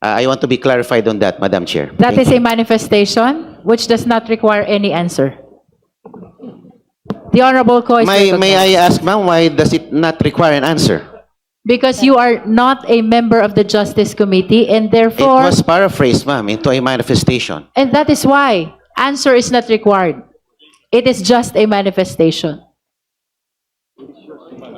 I want to be clarified on that, Madam Chair. That Thank is you. a manifestation which does not require any answer. The Honorable Co is May I recognized. ask, ma'am, why does it not require an answer? Because you are not a member of the Justice Committee and It therefore, was paraphrased, ma'am, into a manifestation. and that is why answer is not required. It is just a manifestation.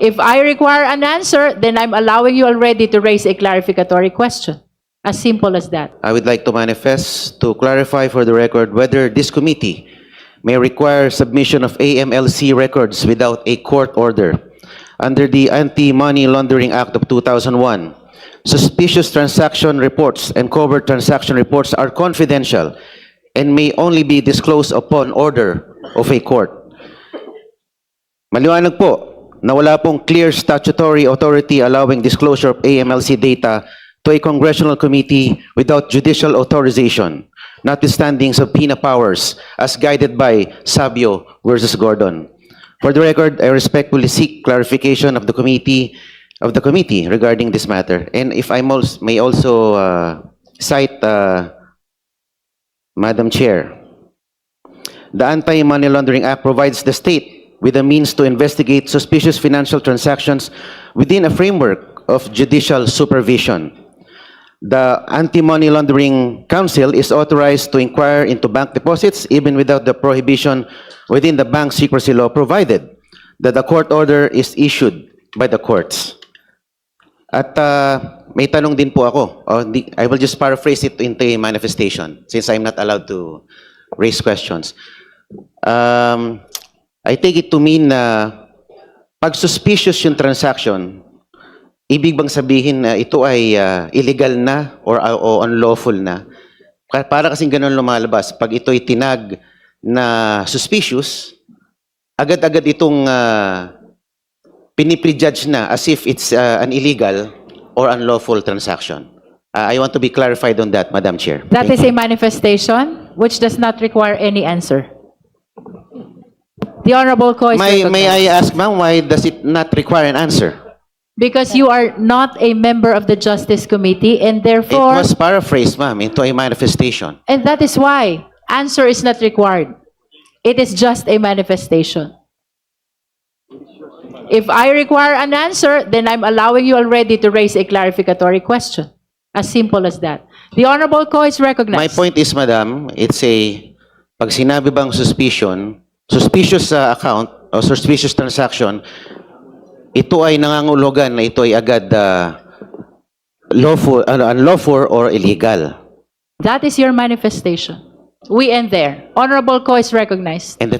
If I require an answer, then I'm allowing you already to raise a clarificatory question. As simple as that. I would like to manifest to clarify for the record whether this committee may require submission of AMLC records without a court order. Under the Anti-Money Laundering Act of 2001, suspicious transaction reports and covert transaction reports are confidential and may only be disclosed upon order of a court. Maliwanag po na wala pong clear statutory authority allowing disclosure of AMLC data to a congressional committee without judicial authorization, notwithstanding subpoena powers as guided by Sabio versus Gordon. For the record, I respectfully seek clarification of the committee regarding this matter. And if I may also cite, Madam Chair, the Anti-Money Laundering Act provides the state with a means to investigate suspicious financial transactions within a framework of judicial supervision. The Anti-Money Laundering Council is authorized to inquire into bank deposits even without the prohibition within the bank secrecy law, provided that the court order is issued by the courts. At may tanong din po ako. I will just paraphrase it into a manifestation since I'm not allowed to raise questions. I take it to mean na pag suspicious yung transaction, ibig bang sabihin na ito ay illegal na or unlawful na? Para kasing ganun lumalabas. Pag ito ay tinag na suspicious, agad-agad itong piniprejudge na as if it's an illegal or unlawful transaction. I want to be clarified on that, Madam Chair. That Thank is a manifestation which does not require any answer. The Honorable Co is May recognized. I ask, ma'am, why does it not require an answer? Because you are not a member of the Justice Committee and It therefore, was paraphrased, ma'am, into a manifestation. and that is why answer is not required. It is just a manifestation. If I require an answer, then I'm allowing you already to raise a clarificatory question. As simple as that. The Honorable Co is recognized. My point is, madam, it's pag sinabi bang suspicious account o suspicious transaction, ito ay nangangulugan na ito ay agad unlawful or illegal. That is your manifestation. We end there. Honorable Co is recognized. And the